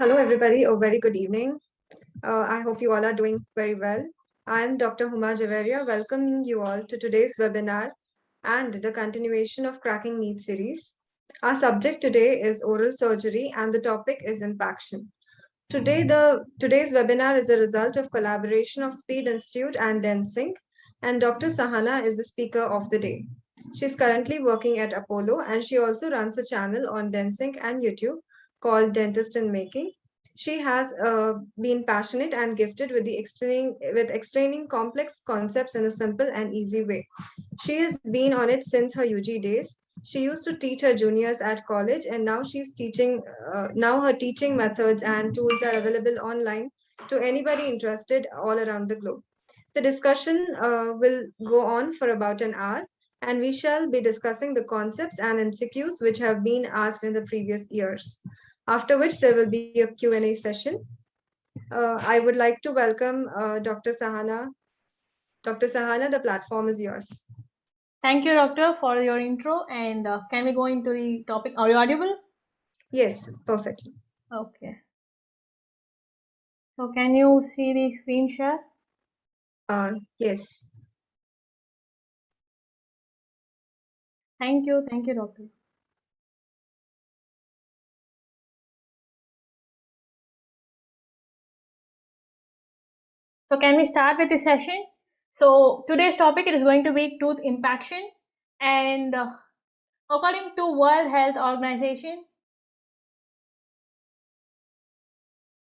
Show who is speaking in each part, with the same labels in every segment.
Speaker 1: Hello, everybody. A very good evening. I hope you all are doing very well. I'm Dr. Huma Javeria, welcoming you all to today's webinar and the continuation of Cracking Meat series. Our subject today is oral surgery, and the topic is impaction. Today's webinar is a result of collaboration of Speed Institute and DenSync, and Dr. Sahana is the speaker of the day. She's currently working at Apollo, and she also runs a channel on DenSync and YouTube called Dentist in Making. She has been passionate and gifted with explaining complex concepts in a simple and easy way. She has been on it since her UG days. She used to teach her juniors at college, and now she's teaching. Now her teaching methods and tools are available online to anybody interested all around the globe. The discussion will go on for about an hour, and we shall be discussing the concepts and MCQs which have been asked in the previous years. After which there will be a Q&A session. I would like to welcome Dr. Sahana. Dr. Sahana, the platform is yours.
Speaker 2: Thank you, Doctor, for your intro. And can we go into the topic? Are you audible?
Speaker 1: Yes, perfectly.
Speaker 2: Okay. So can you see the screen share?
Speaker 1: Yes.
Speaker 2: Thank you, Doctor. So can we start with the session? So today's topic is going to be tooth impaction, and according to World Health Organization,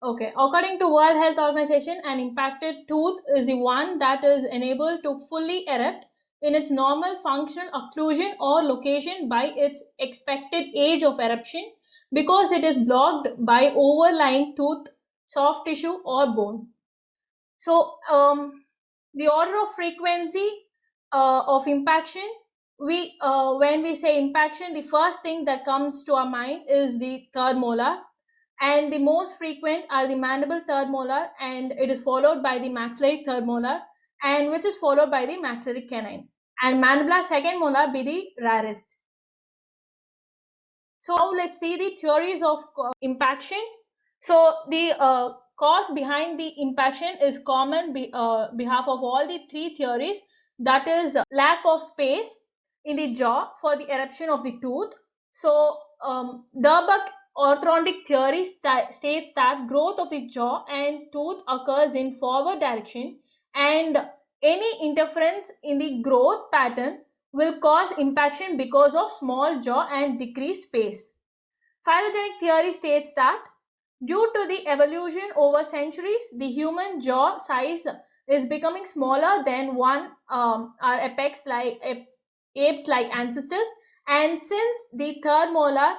Speaker 2: according to World Health Organization, an impacted tooth is the one that is unable to fully erupt in its normal functional occlusion or location by its expected age of eruption because it is blocked by overlying tooth, soft tissue or bone. So the order of frequency of impaction, when we say impaction, the first thing that comes to our mind is the third molar, and the most frequent are the mandible third molar, and it is followed by the maxillary third molar, and which is followed by the maxillary canine, and mandibular second molar be the rarest. So now let's see the theories of impaction. So the cause behind the impaction is common behalf of all the three theories, that is lack of space in the jaw for the eruption of the tooth. So Durbach orthodontic theory states that growth of the jaw and tooth occurs in forward direction, and any interference in the growth pattern will cause impaction because of small jaw and decreased space. Phylogenetic theory states that due to the evolution over centuries, the human jaw size is becoming smaller than our apes like ancestors, and since the third molar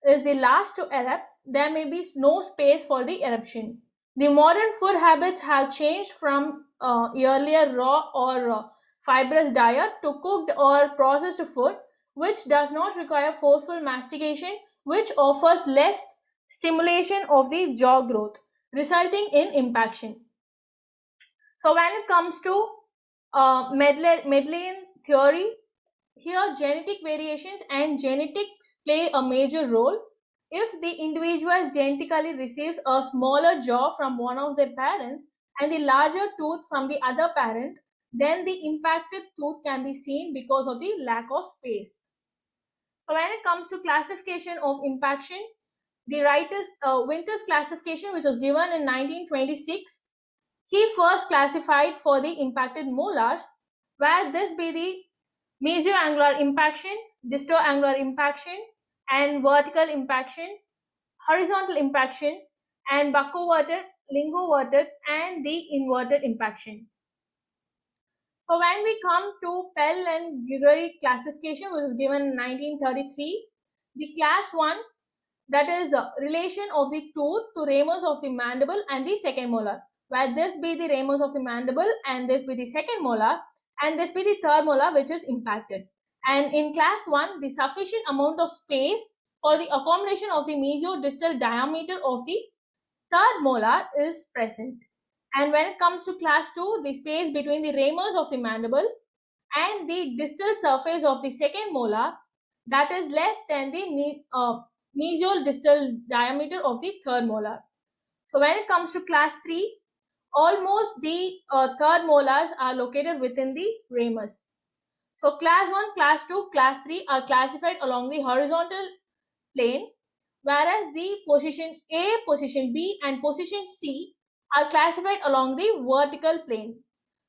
Speaker 2: is the last to erupt, there may be no space for the eruption. The modern food habits have changed from earlier raw or fibrous diet to cooked or processed food, which does not require forceful mastication, which offers less stimulation of the jaw growth, resulting in impaction. So when it comes to Mendelian theory, here genetic variations and genetics play a major role. If the individual genetically receives a smaller jaw from one of their parents and the larger tooth from the other parent, then the impacted tooth can be seen because of the lack of space. So when it comes to classification of impaction, the writer's Winter's classification, which was given in 1926, he first classified for the impacted molars, where this be the mesioangular impaction, distoangular impaction, and vertical impaction, horizontal impaction, and buccoverted, lingoverted, and the inverted impaction. So when we come to Pell and Gregory classification, which was given in 1933, the class 1, that is relation of the tooth to ramus of the mandible and the second molar, where this be the ramus of the mandible and this be the second molar and this be the third molar which is impacted. And in class 1, the sufficient amount of space for the accommodation of the mesiodistal diameter of the third molar is present. And when it comes to class 2, the space between the ramus of the mandible and the distal surface of the second molar, that is less than the mesial distal diameter of the third molar. So when it comes to class 3, almost the third molars are located within the ramus. So class 1, class 2, class 3 are classified along the horizontal plane, whereas the position A, position B and position C are classified along the vertical plane.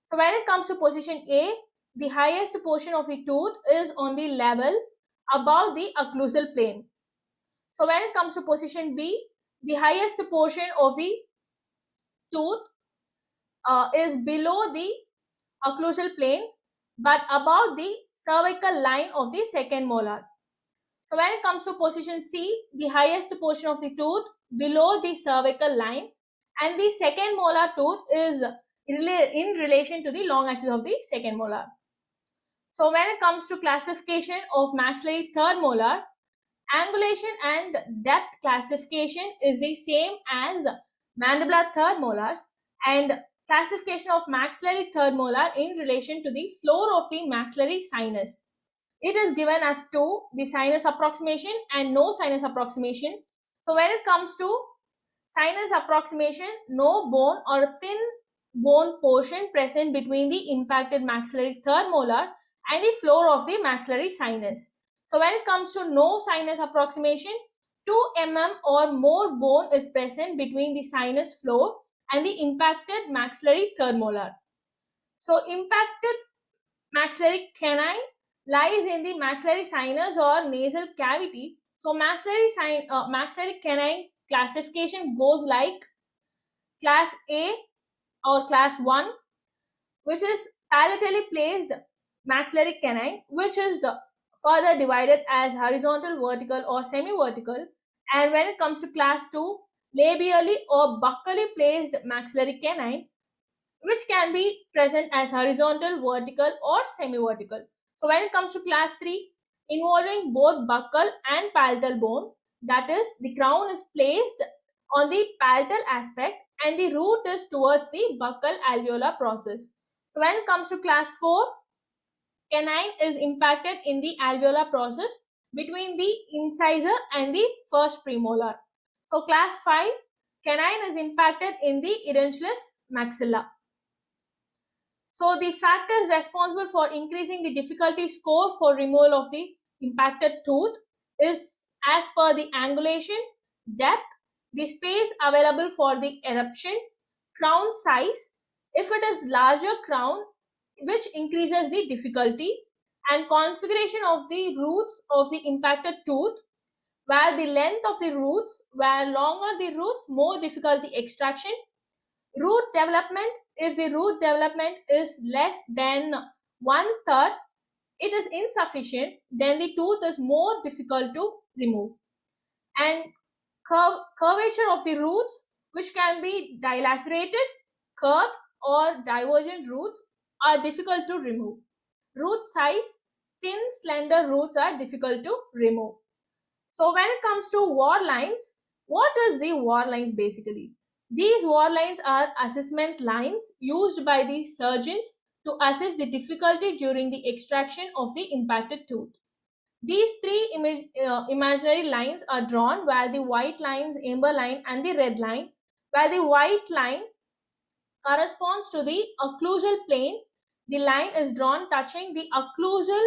Speaker 2: So when it comes to position A, the highest portion of the tooth is on the level above the occlusal plane. So when it comes to position B, the highest portion of the tooth is below the occlusal plane but above the cervical line of the second molar. So when it comes to position C, the highest portion of the tooth below the cervical line and the second molar tooth is in relation to the long axis of the second molar. So when it comes to classification of maxillary third molar, angulation and depth classification is the same as mandibular third molars, and classification of maxillary third molar in relation to the floor of the maxillary sinus. It is given as 2, the sinus approximation and no sinus approximation. So when it comes to sinus approximation, no bone or thin bone portion present between the impacted maxillary third molar and the floor of the maxillary sinus. So when it comes to no sinus approximation, 2 mm or more bone is present between the sinus floor and the impacted maxillary third molar. So impacted maxillary canine lies in the maxillary sinus or nasal cavity. So maxillary canine classification goes like class A or class 1, which is palatally placed maxillary canine, which is further divided as horizontal, vertical or semi-vertical. And when it comes to class 2, labially or buccally placed maxillary canine, which can be present as horizontal, vertical or semi-vertical. So when it comes to class 3, involving both buccal and palatal bone, that is, the crown is placed on the palatal aspect and the root is towards the buccal alveolar process. So when it comes to class 4, canine is impacted in the alveolar process between the incisor and the first premolar. So class 5, canine is impacted in the edentulous maxilla. So the factors responsible for increasing the difficulty score for removal of the impacted tooth is as per the angulation, depth, the space available for the eruption, crown size. If it is larger crown, which increases the difficulty, and configuration of the roots of the impacted tooth, where the length of the roots, where longer the roots, more difficulty extraction. Root development, if the root development is less than 1/3, it is insufficient, then the tooth is more difficult to remove. And curvature of the roots, which can be dilacerated, curved or divergent roots, are difficult to remove. Root size, thin slender roots are difficult to remove. So when it comes to war lines, what is the war lines basically? These war lines are assessment lines used by the surgeons to assess the difficulty during the extraction of the impacted tooth. These three imaginary lines are drawn, where the white line, amber line and the red line, where the white line corresponds to the occlusal plane. The line is drawn touching the occlusal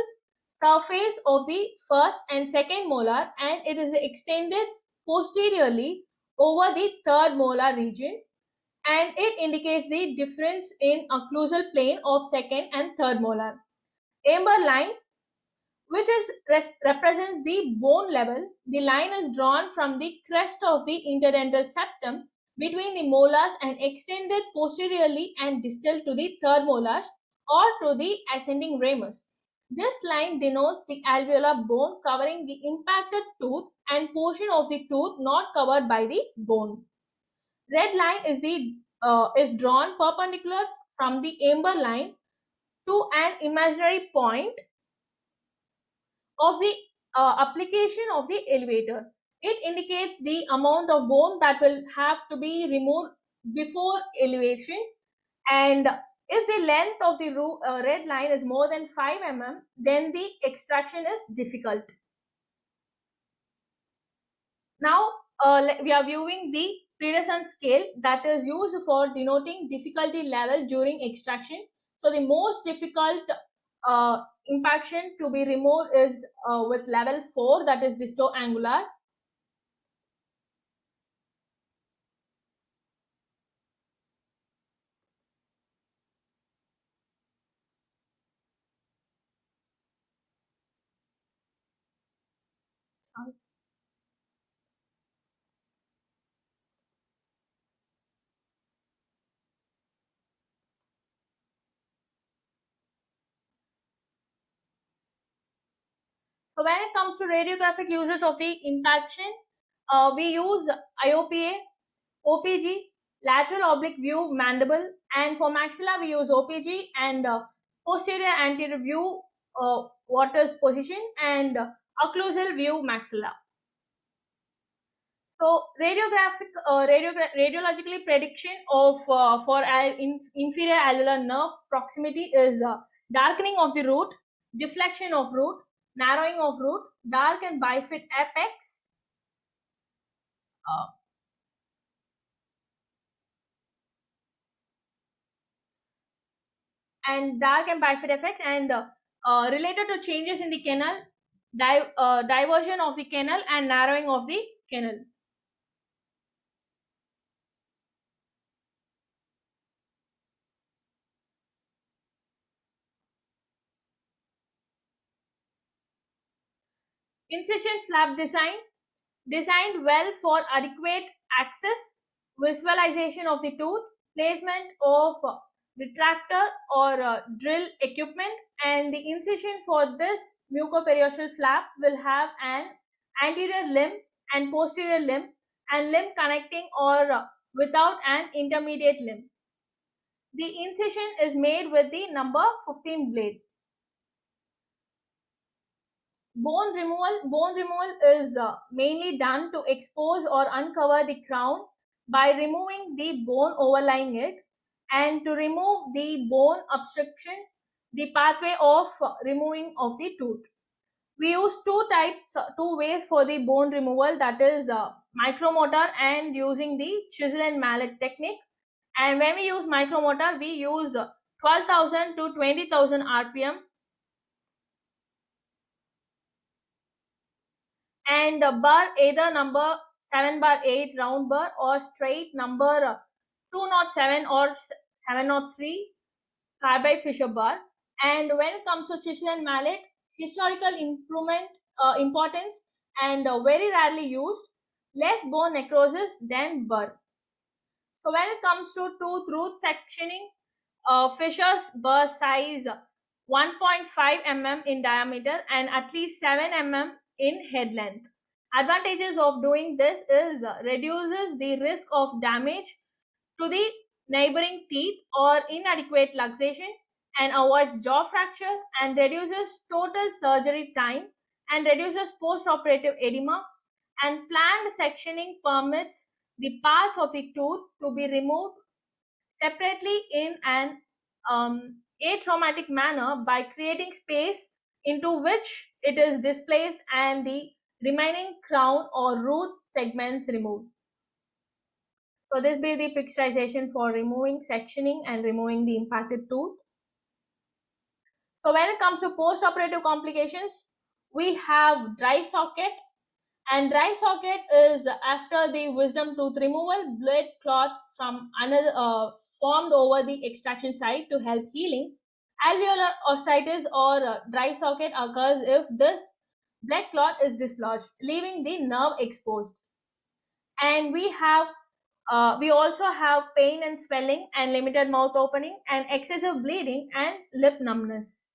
Speaker 2: surface of the first and second molar, and it is extended posteriorly over the third molar region, and it indicates the difference in occlusal plane of second and third molar. Amber line, which is represents the bone level. The line is drawn from the crest of the interdental septum between the molars and extended posteriorly and distal to the third molars or to the ascending ramus. This line denotes the alveolar bone covering the impacted tooth and portion of the tooth not covered by the bone. Red line is drawn perpendicular from the amber line to an imaginary point of the application of the elevator. It indicates the amount of bone that will have to be removed before elevation, and if the length of the red line is more than 5 mm, then the extraction is difficult. Now we are viewing the Pearson scale that is used for denoting difficulty level during extraction. So the most difficult impaction to be removed is with level 4, that is disto-angular. So when it comes to radiographic uses of the impaction, we use IOPA, OPG, lateral oblique view mandible, and for maxilla we use OPG and posterior anterior view Waters position and occlusal view maxilla. So radiologically prediction of for inferior alveolar nerve proximity is darkening of the root, deflection of root, narrowing of root, dark and bifid apex, uh, and dark and bifid effects, and related to changes in the canal, diversion of the canal and narrowing of the canal. Incision flap design, designed well for adequate access, visualization of the tooth, placement of retractor or drill equipment, and the incision for this mucoperiosteal flap will have an anterior limb and posterior limb and limb connecting or without an intermediate limb. The incision is made with the number 15 blade. Bone removal is mainly done to expose or uncover the crown by removing the bone overlying it, and to remove the bone obstruction, the pathway of removing of the tooth. We use two ways for the bone removal, that is micromotor and using the chisel and mallet technique. And when we use micromotor, we use 12,000 to 20,000 RPM, and bar either number 7 bar 8 round bar or straight number 207 or 703 carbide Fisher bar. And when it comes to chisel and mallet, historical importance and very rarely used, less bone necrosis than burr. So when it comes to tooth root sectioning, Fisher's burr size 1.5 mm in diameter and at least 7 mm in head length. Advantages of doing this is reduces the risk of damage to the neighboring teeth or inadequate luxation, and avoids jaw fracture, and reduces total surgery time, and reduces post-operative edema, and planned sectioning permits the parts of the tooth to be removed separately in an atraumatic manner by creating space into which it is displaced and the remaining crown or root segments removed. So this be the picturization for removing, sectioning and removing the impacted tooth. So when it comes to post-operative complications, we have dry socket, and dry socket is after the wisdom tooth removal, blood clot from another formed over the extraction site to help healing. Alveolar osteitis or dry socket occurs if this blood clot is dislodged, leaving the nerve exposed. And we also have pain and swelling and limited mouth opening and excessive bleeding and lip numbness.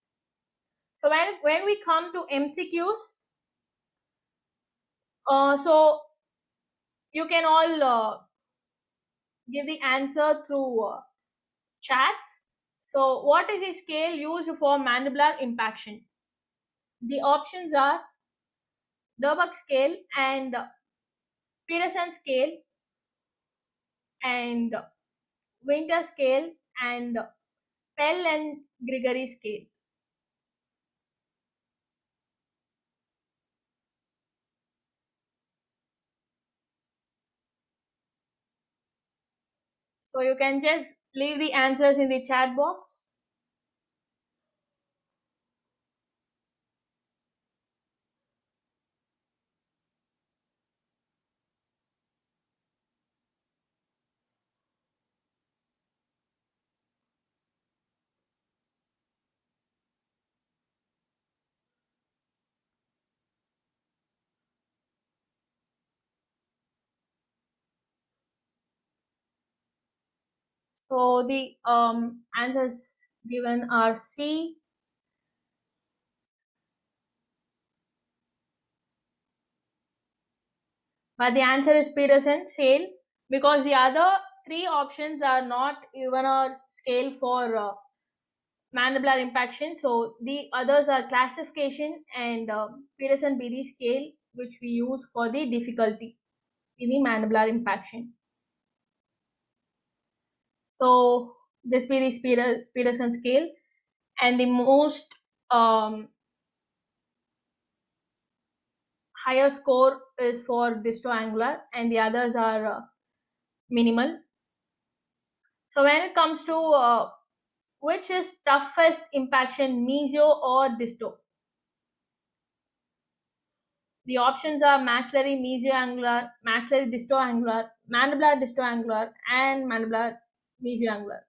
Speaker 2: So when we come to MCQs, so you can all give the answer through chats. So what is the scale used for mandibular impaction? The options are Durbach scale and Pearson scale and Winter scale and Pell and Gregory scale. So you can just leave the answers in the chat box. So the answers given are C, but the answer is Peterson scale, because the other three options are not even a scale for mandibular impaction. So the others are classification and Peterson BD scale, which we use for the difficulty in the mandibular impaction. So this be the Peterson scale, and the most higher score is for distoangular, and the others are minimal. So when it comes to which is toughest impaction, mesio or disto? The options are maxillary mesioangular, maxillary distoangular, mandibular distoangular, and mandibular mesioangular.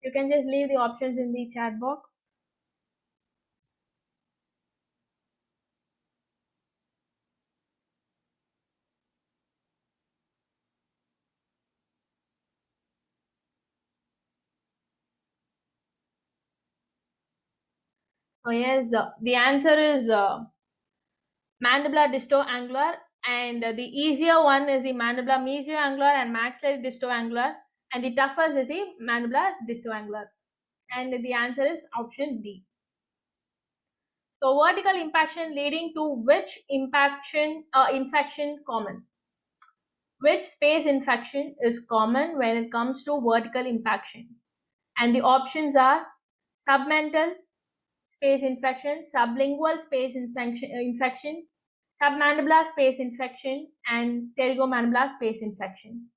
Speaker 2: You can just leave the options in the chat box. So yes, the answer is mandibular distoangular, and the easier one is the mandibular mesioangular and maxillary distoangular, and the toughest is the mandibular distoangular. And the answer is option D. So vertical impaction leading to which infection common? Which space infection is common when it comes to vertical impaction? And the options are submental space infection, sublingual space infection, submandibular space infection, and pterygomandibular space infection.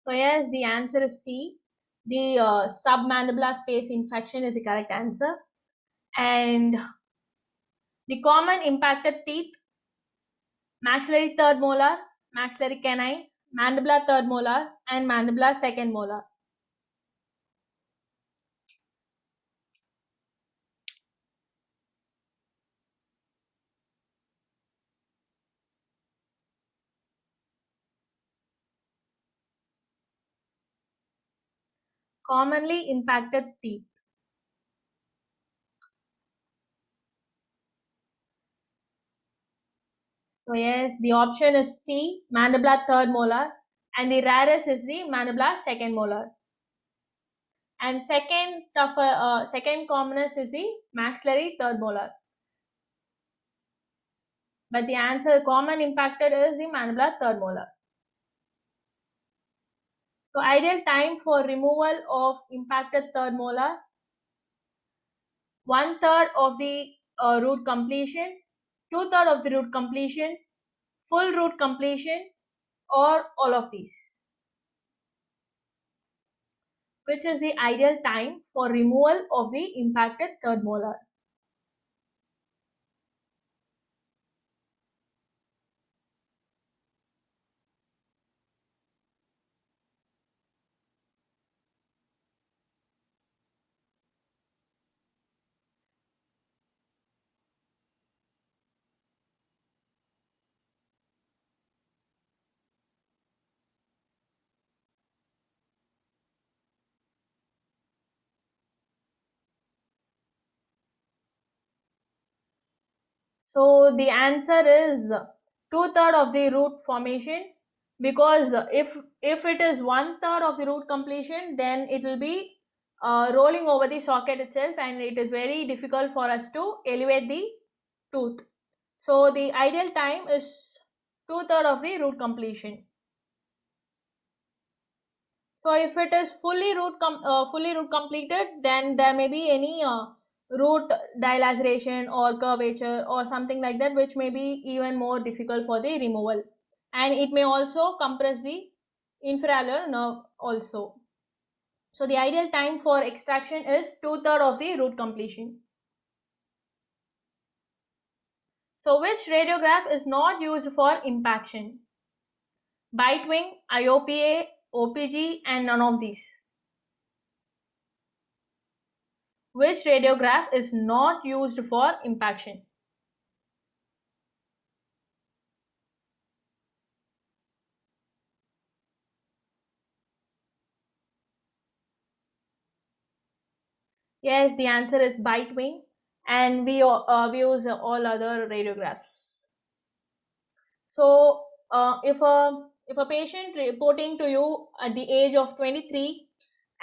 Speaker 2: So yes, the answer is C. The submandibular space infection is the correct answer. And the common impacted teeth: maxillary third molar, maxillary canine, mandibular third molar, and mandibular second molar. Commonly impacted teeth. So yes, the option is C, mandibular third molar, and the rarest is the mandibular second molar. And second commonest is the maxillary third molar. But the answer common impacted is the mandibular third molar. So ideal time for removal of impacted third molar: 1/3 of the root completion, 2/3 of the root completion, full root completion, or all of these. Which is the ideal time for removal of the impacted third molar? So the answer is 2/3 of the root formation, because if it is one third of the root completion, then it will be rolling over the socket itself, and it is very difficult for us to elevate the tooth. So the ideal time is two-thirds of the root completion. So if it is fully root completed, then there may be any root dilaceration or curvature or something like that, which may be even more difficult for the removal, and it may also compress the inferior nerve also. So the ideal time for extraction is two-thirds of the root completion. So which radiograph is not used for impaction? Bite wing, IOPA, OPG, and none of these. Which radiograph is not used for impaction? Yes, the answer is bite wing, and we use all other radiographs. So, if a patient reporting to you at the age of 23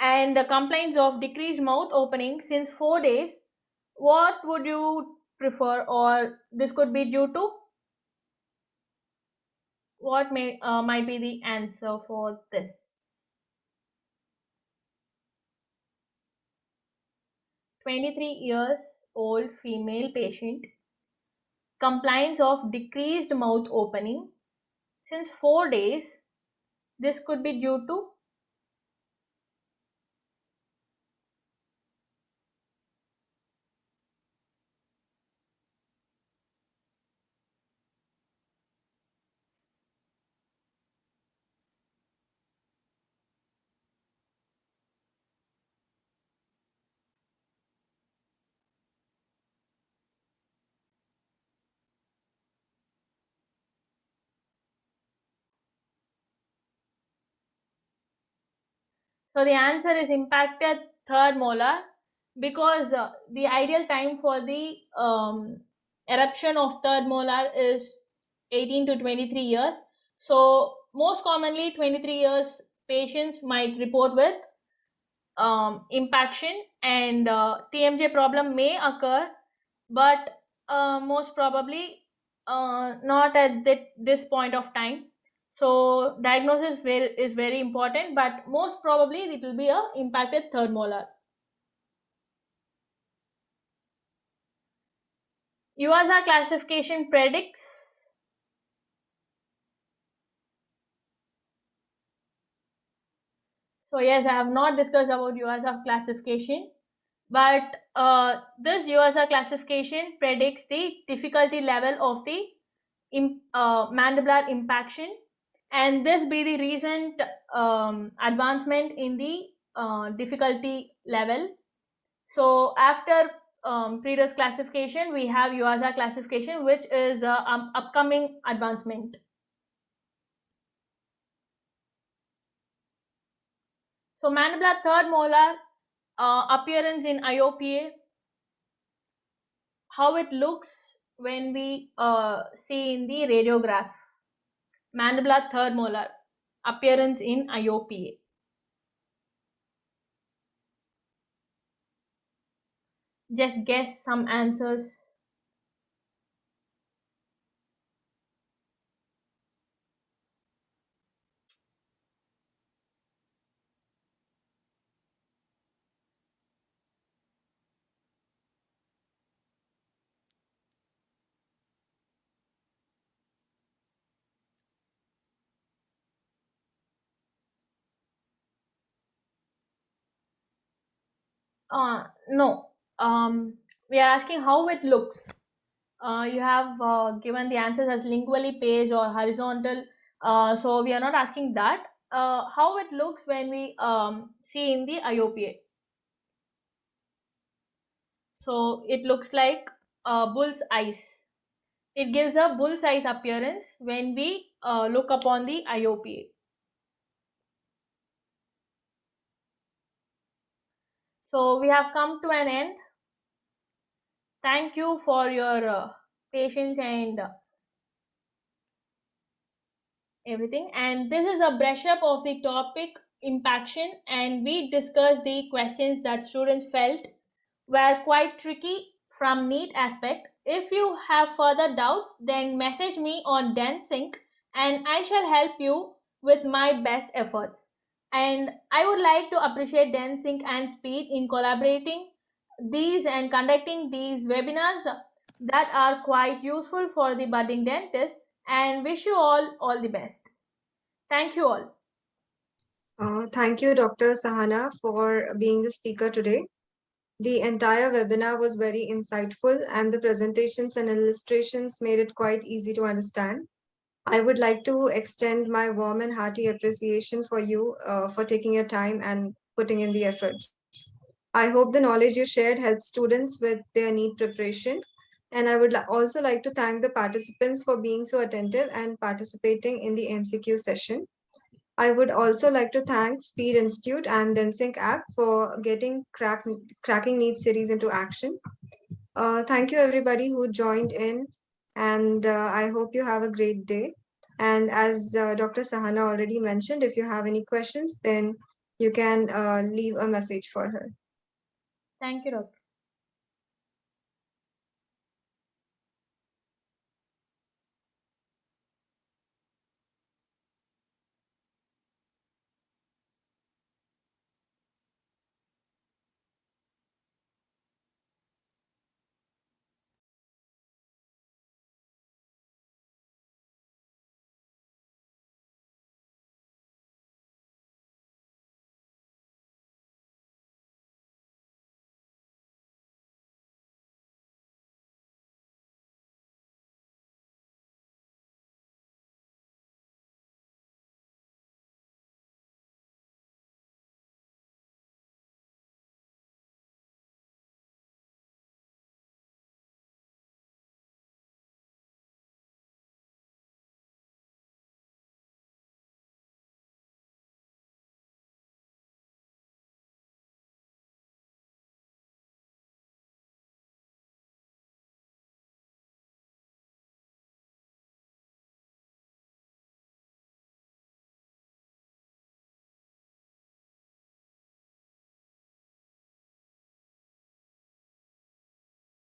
Speaker 2: and complains of decreased mouth opening since 4 days, what would you prefer, or this could be due to? What might be the answer for this? 23 years old female patient complains of decreased mouth opening since 4 days. This could be due to. So the answer is impacted third molar, because the ideal time for the eruption of third molar is 18 to 23 years. So most commonly 23 years patients might report with impaction, and TMJ problem may occur, but most probably not at this point of time. So diagnosis is very important, but most probably it will be a impacted third molar. UASA classification predicts. So yes, I have not discussed about UASA classification, but this UASA classification predicts the difficulty level of the mandibular impaction, and this be the recent advancement in the difficulty level. So after previous classification, we have UASA classification, which is upcoming advancement. So mandibular third molar appearance in IOPA, how it looks when we see in the radiograph. Mandibular third molar appearance in IOPA. Just guess some answers. No. We are asking how it looks. You have given the answers as lingually page or horizontal. So we are not asking that. How it looks when we see in the IOPA. So it looks like bull's eyes. It gives a bull's eyes appearance when we look upon the IOPA. So we have come to an end. Thank you for your patience and everything. And this is a brush up of the topic impaction, and we discussed the questions that students felt were quite tricky from NEET aspect. If you have further doubts, then message me on DenSync and I shall help you with my best efforts. And I would like to appreciate DenSync and Speed in collaborating these and conducting these webinars that are quite useful for the budding dentist, and wish you all the best. Thank you all.
Speaker 1: Thank you, Dr. Sahana, for being the speaker today. The entire webinar was very insightful, and the presentations and illustrations made it quite easy to understand. I would like to extend my warm and hearty appreciation for you for taking your time and putting in the efforts. I hope the knowledge you shared helps students with their NEET preparation. And I would also like to thank the participants for being so attentive and participating in the MCQ session. I would also like to thank Speed Institute and DenSync app for getting Cracking NEET series into action. Thank you everybody who joined in, and I hope you have a great day. And as Dr. Sahana already mentioned, if you have any questions, then you can leave a message for her.
Speaker 2: Thank you, Doctor.